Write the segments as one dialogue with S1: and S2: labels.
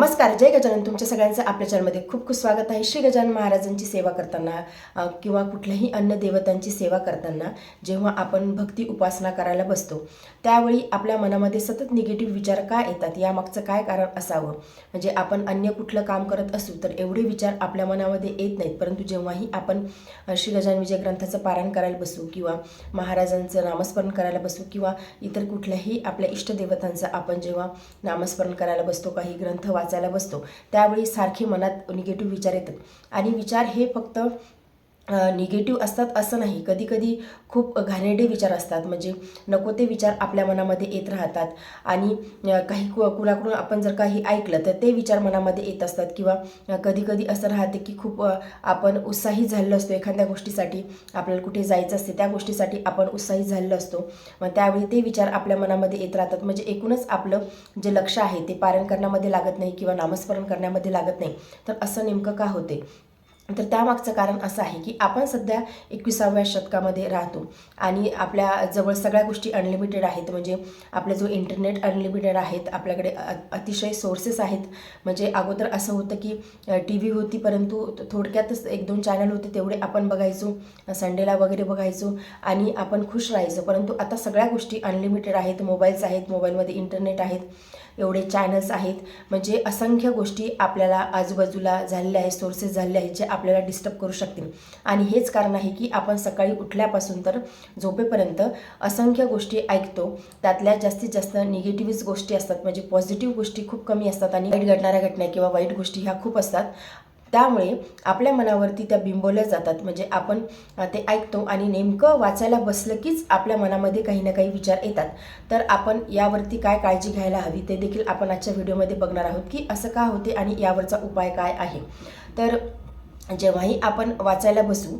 S1: नमस्कार, जय गजानन. तुमच्या सगळ्यांचं आपल्या चॅनलमध्ये खूप खूप स्वागत आहे. श्री गजानन महाराजांची सेवा करताना किंवा कुठल्याही अन्य देवतांची सेवा करताना जेव्हा आपण भक्ती उपासना करायला बसतो त्यावेळी आपल्या मनामध्ये सतत निगेटिव्ह विचार का येतात, यामागचं काय कारण असावं. म्हणजे आपण अन्य कुठलं काम करत असू तर एवढे विचार आपल्या मनामध्ये येत नाहीत, परंतु जेव्हाही आपण श्री गजानन विजय ग्रंथाचं पारायण करायला बसू किंवा महाराजांचं नामस्मरण करायला बसू किंवा इतर कुठल्याही आपल्या इष्टदेवतांचं आपण जेव्हा नामस्मरण करायला बसतो, काही ग्रंथ वाचायला बसतो, त्यावेळी सारखे मनात निगेटिव्ह विचार येतात. आणि विचार हे फक्त निगेटिव्ह असतात असं नाही, कधी कधी खूप घाणेरडे विचार असतात. म्हणजे नको ते विचार आपल्या मनामध्ये येत राहतात आणि काही कुणाकडून आपण जर काही ऐकलं तर ते विचार मनामध्ये येत असतात. किंवा कधी कधी असं राहते की खूप आपण उत्साहित झालेलो असतो एखाद्या गोष्टीसाठी, आपल्याला कुठे जायचं असते त्या गोष्टीसाठी आपण उत्साहित झालेलो असतो, मग त्यावेळी ते विचार आपल्या मनामध्ये येत राहतात. म्हणजे एकूणच आपलं जे लक्ष आहे ते पारायण करण्यामध्ये लागत नाही किंवा नामस्मरण करण्यामध्ये लागत नाही. तर असं नेमकं का होते, तर त्यामागचं कारण असं आहे की आपण सध्या 21व्या शतकामध्ये राहतो आणि आपल्या जवळ सगळ्या गोष्टी अनलिमिटेड आहेत. म्हणजे आपला जो इंटरनेट अनलिमिटेड आहेत, आपल्याकडे अतिशय सोर्सेस आहेत. म्हणजे अगोदर असं होतं की टी व्ही होती, परंतु थोडक्यातच 1-2 चॅनल होते, तेवढे आपण बघायचो, संडेला वगैरे बघायचो आणि आपण खुश राहायचो. परंतु आता सगळ्या गोष्टी अनलिमिटेड आहेत, मोबाईल्स आहेत, मोबाईलमध्ये इंटरनेट आहेत, एवढे चॅनल्स आहेत. म्हणजे असंख्य गोष्टी आपल्याला आजूबाजूला झालेल्या आहेत, सोर्सेस झालेले आहेत जे आपल्याला डिस्टर्ब करू शकतील. आणि हेच कारण आहे की आपण सकाळी उठल्यापासून तर झोपेपर्यंत असंख्य गोष्टी ऐकतो, त्यातल्या जास्तीत जास्त निगेटिव्हच गोष्टी असतात. म्हणजे पॉझिटिव्ह गोष्टी खूप कमी असतात आणि वाईट घडणाऱ्या घटना किंवा वाईट गोष्टी ह्या खूप असतात. त्यामुळे आपल्या मनावरती त्या बिंबवल्या जातात. म्हणजे आपण ते ऐकतो आणि नेमकं वाचायला बसलं कीच आपल्या मनामध्ये काही ना काही विचार येतात. तर आपण यावरती काय काळजी घ्यायला हवी ते देखील आपण आजच्या व्हिडिओमध्ये बघणार आहोत की असं का होते आणि यावरचा उपाय काय आहे. तर जेव्हाही आपण वाचायला बसू,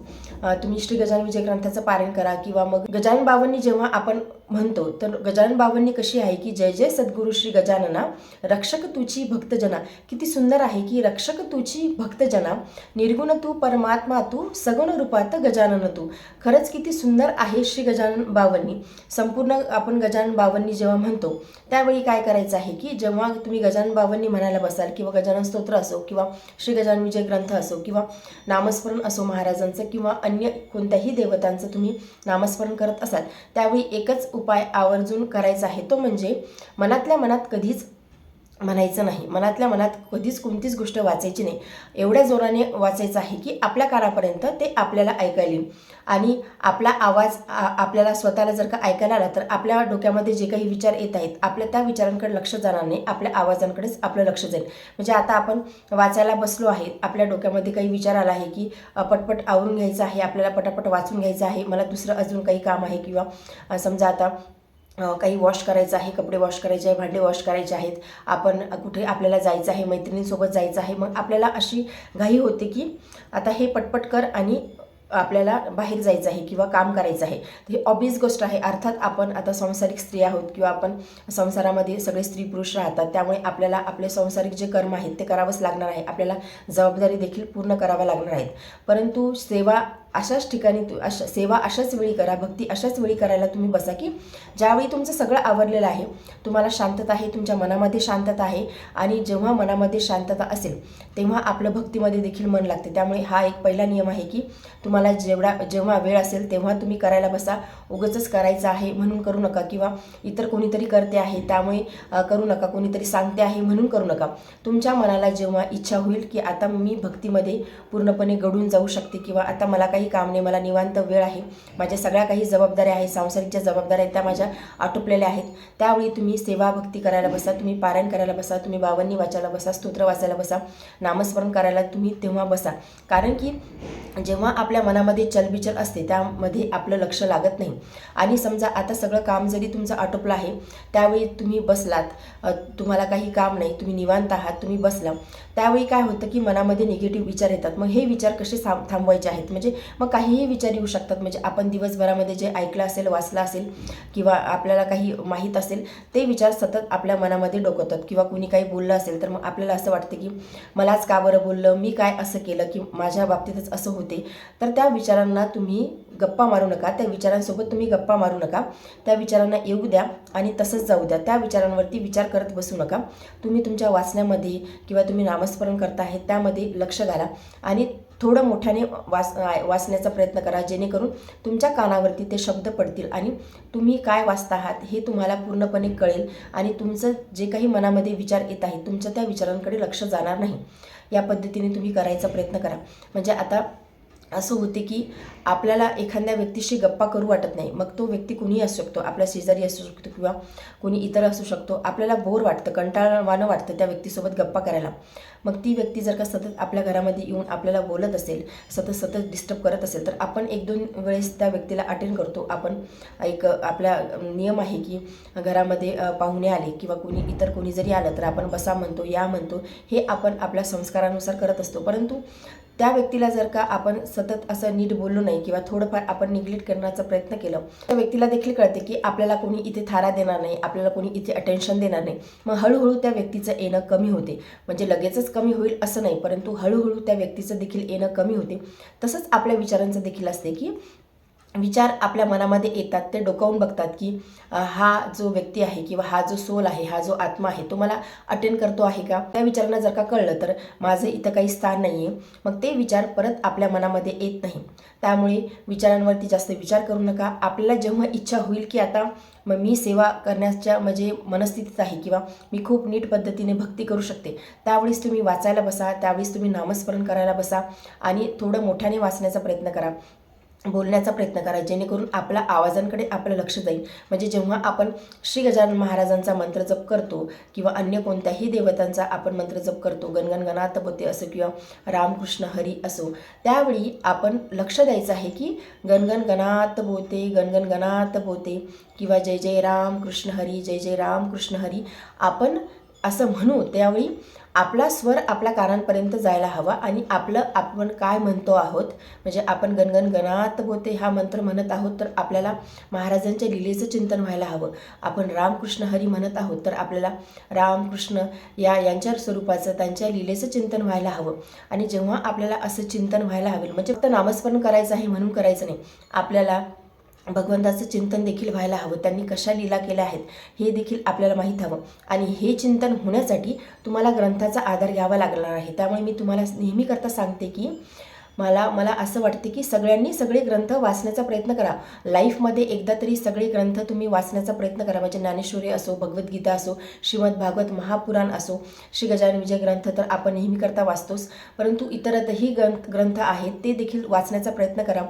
S1: तुम्ही श्री गजानन विजय ग्रंथाचं पारायण करा किंवा मग गजानन बावन्नी जेव्हा आपण म्हणतो तर गजानन बावन्नी कशी आहे की जय जय सद्गुरू श्री गजानना रक्षक तुची भक्तजना. किती सुंदर आहे की रक्षक तुची भक्तजना, निर्गुण तू परमात्मा तू, सगुण रूपात गजानन तू. खरंच किती सुंदर आहे श्री गजानन बावन्नी. संपूर्ण आपण गजानन बावन्नी जेव्हा म्हणतो त्यावेळी काय करायचं आहे की जेव्हा तुम्ही गजानन बावन्नी म्हणायला बसाल किंवा गजानन स्तोत्र असो किंवा श्री गजानन विजय ग्रंथ असो किंवा नामस्मरण असो महाराजांचं किंवा अन्य कोणत्याही देवतांचं तुम्ही नामस्मरण करत असाल, त्यावेळी एकच उपाय आवर्जून करायचा आहे, तो म्हणजे मनातल्या मनात कधीच म्हणायचं नाही, मनातल्या मनात कधीच कोणतीच गोष्ट वाचायची नाही. एवढ्या जोराने वाचायचं आहे की आपल्या कानापर्यंत ते आपल्याला ऐकायला येईल आणि आपला आवाज आपल्याला स्वतःला जर का ऐकायला आला तर आपल्या डोक्यामध्ये जे काही विचार येत आहेत आपल्या त्या विचारांकडे लक्ष जाणार नाही, आपल्या आवाजांकडेच आपलं लक्ष जाईल. म्हणजे आता आपण वाचायला बसलो आहे, आपल्या डोक्यामध्ये काही विचार आला आहे की पटपट आवरून घ्यायचं आहे, आपल्याला पटापट वाचून घ्यायचं आहे, मला दुसरं अजून काही काम आहे किंवा समजा आता काही वॉश करायचं आहे, कपडे वॉश करायचे आहे, भांडे वॉश करायचे आहेत, आपण कुठे आपल्याला जायचं आहे, मैत्रिणींसोबत जायचं आहे, मग आपल्याला अशी घाई होते की आता हे पटपट कर आणि आपल्याला बाहेर जायचं आहे किंवा काम करायचं आहे. ही ऑब्वियस गोष्ट आहे. अर्थात आपण आता संसारिक स्त्री आहोत किंवा आपण संसारामध्ये सगळे स्त्री पुरुष राहतात, त्यामुळे आपल्याला आपले संसारिक जे कर्म आहेत ते करावंच लागणार आहे, आपल्याला जबाबदारी देखील पूर्ण कराव्या लागणार आहेत. परंतु सेवा अशाच ठिकाणी सेवा अशाच वेळी करा, भक्ती अशाच वेळी करायला तुम्ही बसा की ज्यावेळी तुमचं सगळं आवरलेलं आहे, तुम्हाला शांतता आहे, तुमच्या मनामध्ये शांतता आहे. आणि जेव्हा मनामध्ये शांतता असेल तेव्हा आपलं भक्तीमध्ये देखील मन लागते. त्यामुळे हा एक पहिला नियम आहे की तुम्हाला जेव्हा वेळ असेल तेव्हा तुम्ही करायला बसा. उगाचच करायचं आहे म्हणून करू नका किंवा इतर कोणीतरी करते आहे त्यामुळे करू नका, कोणीतरी सांगते आहे म्हणून करू नका. तुमच्या मनाला जेव्हा इच्छा होईल की आता मी भक्तीमध्ये पूर्णपणे गढून जाऊ शकते किंवा आता मला काही काम नाही, मला निवांत वेळ आहे, माझ्या सगळ्या काही जबाबदाऱ्या आहेत, सांसारिकच्या जबाबदाऱ्या आहेत त्या माझ्या आटोपलेल्या आहेत, त्यावेळी तुम्ही सेवा भक्ती करायला बसा, तुम्ही पारायण करायला बसा, तुम्ही बावन्नी वाचायला बसा, स्तोत्र वाचायला बसा, नामस्मरण करायला तुम्ही तेव्हा बसा. कारण की जेव्हा आपल्या मनामध्ये चलबिचल असते त्यामध्ये आपलं लक्ष लागत नाही. आणि समजा आता सगळं काम जरी तुमचं आटोपलं आहे, त्यावेळी तुम्ही बसलात, तुम्हाला काही काम नाही, तुम्ही निवांत आहात, तुम्ही बसला, त्यावेळी काय होतं की मनामध्ये निगेटिव्ह विचार येतात. मग हे विचार कसे थांबवायचे आहेत, म्हणजे मग काहीही विचार येऊ शकतात. म्हणजे आपण दिवसभरामध्ये जे ऐकलं असेल, वाचलं असेल किंवा आपल्याला काही माहीत असेल ते विचार सतत आपल्या मनामध्ये डोकवतात. किंवा कुणी काही बोललं असेल तर मग आपल्याला असं वाटतं की मलाच का बरं बोललं, मी काय असं केलं की माझ्या बाबतीतच असं होते. तर त्या विचारांना तुम्ही गप्पा मारू नका, त्या विचारांसोबत तुम्ही गप्पा मारू नका. त्या विचारांना येऊ द्या आणि तसंच जाऊ द्या. त्या विचारांवरती विचार करत बसू नका. तुम्ही तुमच्या वाचण्यामध्ये किंवा तुम्ही नामस्मरण करता आहे त्यामध्ये लक्ष घाला आणि थोडं मोठ्याने वाचण्याचा प्रयत्न करा, जेणेकरून तुमच्या कानावरती ते शब्द पडतील आणि तुम्ही काय वाचता आहात हे तुम्हाला पूर्णपणे कळेल आणि तुमचं जे काही मनामध्ये विचार येत आहेत तुमच्या त्या विचारांकडे लक्ष जाणार नाही. या पद्धतीने तुम्ही करायचा प्रयत्न करा. म्हणजे आता असं होते की आपल्याला एखाद्या व्यक्तीशी गप्पा करू वाटत नाही. मग तो व्यक्ती कुणीही असू शकतो, आपल्या शेजारी असू शकतो किंवा कोणी इतर असू शकतो. आपल्याला बोर वाटतं, कंटाळवाणं वाटतं त्या व्यक्तीसोबत गप्पा करायला. मग ती व्यक्ती जर का सतत आपल्या घरामध्ये येऊन आपल्याला बोलत असेल, सतत डिस्टर्ब करत असेल, तर आपण 1-2 वेळेस त्या व्यक्तीला अटेंड करतो. आपण एक आपला नियम आहे की घरामध्ये पाहुणे आले किंवा इतर कोणी जरी आलं तर आपण बसा म्हणतो, या म्हणतो. हे आपण आपल्या संस्कारानुसार करत असतो. परंतु त्या व्यक्तीला जर का आपण सतत असं नीट बोललो नाही किंवा थोडंफार आपण निग्लेक्ट करण्याचा प्रयत्न केला, त्या व्यक्तीला देखील कळते की आपल्याला कोणी इथे थारा देणार नाही, आपल्याला कोणी इथे अटेन्शन देणार नाही. मग हळूहळू त्या व्यक्तीचं येणं कमी होते. म्हणजे लगेचच कमी होईल असं नाही, परंतु हळूहळू त्या व्यक्तीचं देखील येणं कमी होते. तसंच आपल्या विचारांचं देखील असते की विचार आपल्या मनामध्ये येतात, ते डोकावून बघतात की हा जो व्यक्ती आहे किंवा हा जो सोल आहे, हा जो आत्मा आहे तो मला अटेंड करतो आहे का. त्या विचारांना जर का कळलं तर माझं इथं काही स्थान नाही आहे, मग ते विचार परत आपल्या मनामध्ये येत नाही. त्यामुळे विचारांवरती जास्त विचार करू नका. आपल्याला जेव्हा इच्छा होईल की आता मग मी सेवा करण्याच्या म्हणजे मनस्थितीत आहे किंवा मी खूप नीट पद्धतीने भक्ती करू शकते, त्यावेळेस तुम्ही वाचायला बसा, त्यावेळेस तुम्ही नामस्मरण करायला बसा आणि थोडं मोठ्याने वाचण्याचा प्रयत्न करा, बोलण्याचा प्रयत्न करा, जेणेकरून आपल्या आवाजांकडे आपलं लक्ष जाईल. म्हणजे जेव्हा आपण श्री गजानन महाराजांचा मंत्र जप करतो किंवा अन्य कोणत्याही देवतांचा आपण मंत्र जप करतो, गणगण गणात बोते असो किंवा रामकृष्ण हरी असो, त्यावेळी आपण लक्ष द्यायचं आहे की गणगण गणात बोते, गणगण गणात बोते किंवा जय जय राम कृष्ण हरी, जय जय राम कृष्ण हरी आपण असं म्हणू. त्यावेळी आपला स्वर आपल्या कानांपर्यंत जायला हवा आणि आपण काय म्हणतो आहोत, म्हणजे आपण गणगण गणात बोते हा मंत्र म्हणत आहोत तर आपल्याला महाराजांच्या लीलेचं चिंतन व्हायला हवं. आपण रामकृष्ण हरी म्हणत आहोत तर आपल्याला रामकृष्ण यांच्या स्वरूपाचं, त्यांच्या लीलेचं चिंतन व्हायला हवं. आणि जेव्हा आपल्याला असं चिंतन व्हायला हवेल, म्हणजे फक्त नामस्मरण करायचं आहे म्हणून करायचं नाही, आपल्याला भगवंताचं चिंतन देखील व्हायला हवं. त्यांनी कशा लीला केल्या आहेत हे देखील आपल्याला माहीत हवं. आणि हे चिंतन होण्यासाठी तुम्हाला ग्रंथाचा आधार घ्यावा लागणार आहे. त्यामुळे मी तुम्हाला नेहमीकरता सांगते की मला असं वाटते की सगळ्यांनी सगळे ग्रंथ वाचण्याचा प्रयत्न करा. लाईफमध्ये एकदा तरी सगळे ग्रंथ तुम्ही वाचण्याचा प्रयत्न करा. म्हणजे ज्ञानेश्वरी असो, भगवद्गीता असो, श्रीमद भागवत महापुराण असो, श्री गजानन विजय ग्रंथ तर आपण नेहमीकरता वाचतोच, परंतु इतरही ग्रंथ आहेत ते देखील वाचण्याचा प्रयत्न करा.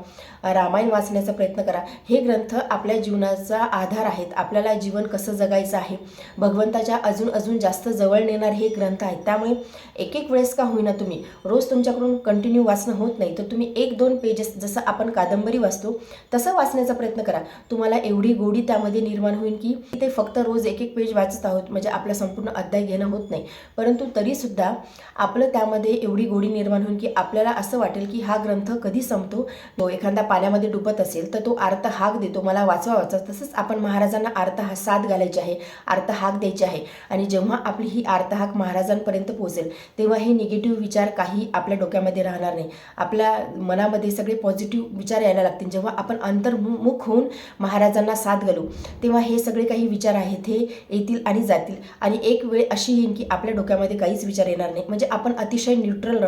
S1: रामायण वाचण्याचा प्रयत्न करा. हे ग्रंथ आपल्या जीवनाचा आधार आहेत. आपल्याला जीवन कसं जगायचं आहे, भगवंताच्या अजून जास्त जवळ नेणार हे ग्रंथ आहेत. त्यामुळे एक वेळेस का होईना तुम्ही रोज तुमच्याकडून कंटिन्यू वाचणं होत नाही तर तुम्ही 1-2 पेजेस, जसं आपण कादंबरी वाचतो तसं वाचण्याचा प्रयत्न करा. तुम्हाला एवढी गोडी त्यामध्ये निर्माण होईल की ते फक्त रोज 1-1 पेज वाचत आहोत म्हणजे आपला संपूर्ण अध्याय घेणं होत नाही, परंतु तरीसुद्धा आपलं त्यामध्ये एवढी गोडी निर्माण होईल की आपल्याला असं वाटेल की हा ग्रंथ कधी संपतो. तो एखादा पाण्यामध्ये डुबत असेल तर तो अर्थ हाक देतो, मला वाचवा. तसंच आपण महाराजांना अर्थ साथ घालायची आहे, अर्थ हाक द्यायची आहे. आणि जेव्हा आपली ही अर्थ हाक महाराजांपर्यंत पोहोचेल तेव्हा हे निगेटिव्ह विचार काही आपल्या डोक्यामध्ये राहणार नाही. आपल्या मनामध्ये सगळे पॉझिटिव्ह विचार यायला लागतील. जेव्हा आपण अंतर्मुख होऊन महाराजांना साथ घालू तेव्हा हे सगळे काही विचार आहेत हे येतील आणि जातील. आणि एक वेळ अशी येईल की आपल्या डोक्यामध्ये काहीच विचार येणार नाही. म्हणजे आपण अतिशय न्यूट्रल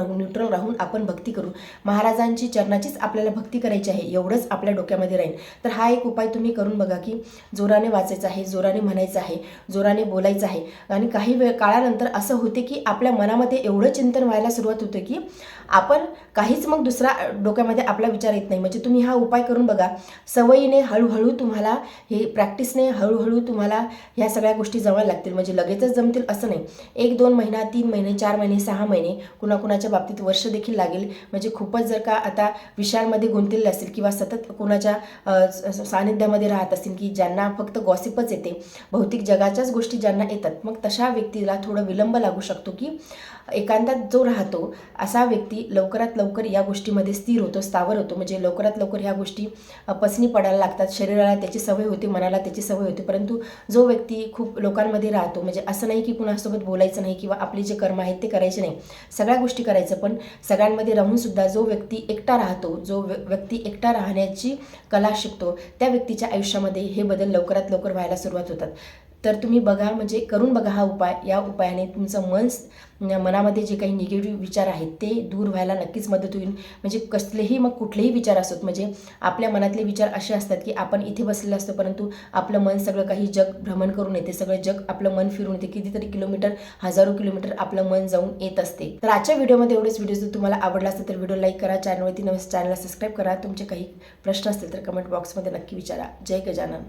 S1: राहून आपण भक्ती करू. महाराजांची चरणाचीच आपल्याला भक्ती करायची आहे एवढंच आपल्या डोक्यामध्ये राहील. तर हा एक उपाय तुम्ही करून बघा की जोराने वाचायचं आहे, जोराने म्हणायचं आहे, जोराने बोलायचं आहे. आणि काही वेळ काळानंतर असं होते की आपल्या मनामध्ये एवढं चिंतन व्हायला सुरुवात होते की आपण काहीच मग दुसरा डोक्यामध्ये आपला विचार येत नाही. म्हणजे तुम्ही हा उपाय करून बघा. सवयीने हळूहळू तुम्हाला हे प्रॅक्टिसने हळूहळू तुम्हाला ह्या सगळ्या गोष्टी जमायला लागतील. म्हणजे लगेचच जमतील असं नाही. 1-2 महिना, 3 महिने, 4 महिने, 6 महिने, कुणाकुणाच्या बाबतीत वर्ष देखील लागेल. म्हणजे खूपच जर का आता विषयांमध्ये गुंतलेले असेल किंवा सतत कोणाच्या सानिध्यामध्ये राहत असतील की ज्यांना फक्त गॉसिपच येते, भौतिक जगाच्याच गोष्टी ज्यांना येतात, मग तशा व्यक्तीला थोडं विलंब लागू शकतो की एकांतात जो राहतो असा व्यक्ती लवकरात लवकर या या गोष्टीमध्ये स्थिर होतो, स्थावर होतो. म्हणजे लवकरात लवकर ह्या गोष्टी पचनी पडायला लागतात. शरीराला त्याची सवय होते, मनाला त्याची सवय होते. परंतु जो व्यक्ती खूप लोकांमध्ये राहतो, म्हणजे असं नाही की कुणासोबत बोलायचं नाही किंवा आपले जे कर्म आहेत ते करायचे नाही, सगळ्या गोष्टी करायचं, पण सगळ्यांमध्ये राहून सुद्धा जो व्यक्ती एकटा राहतो, जो व्यक्ती एकटा राहण्याची कला शिकतो, त्या व्यक्तीच्या आयुष्यामध्ये हे बदल लवकरात लवकर व्हायला सुरुवात होतात. तर तुम्ही बघा, म्हणजे करून बघा हा उपाय. या उपायाने तुमचं मनामध्ये जे काही निगेटिव्ह विचार आहेत ते दूर व्हायला नक्कीच मदत होईल. म्हणजे कसलेही मग कुठलेही विचार असोत, म्हणजे आपल्या मनातले विचार असे असतात की आपण इथे बसलेलं असतो, परंतु आपलं मन सगळं काही जग भ्रमण करून येते, सगळं जग आपलं मन फिरून येते, कितीतरी किलोमीटर, हजारो किलोमीटर आपलं मन जाऊन येत असते. तर आजच्या व्हिडिओमध्ये एवढेच. व्हिडिओ जर तुम्हाला आवडला असेल तर व्हिडिओ लाईक करा, चॅनलवरती नवीन चॅनलला सबस्क्राईब करा. तुमचे काही प्रश्न असतील तर कमेंट बॉक्समध्ये नक्की विचारा. जय गजानन.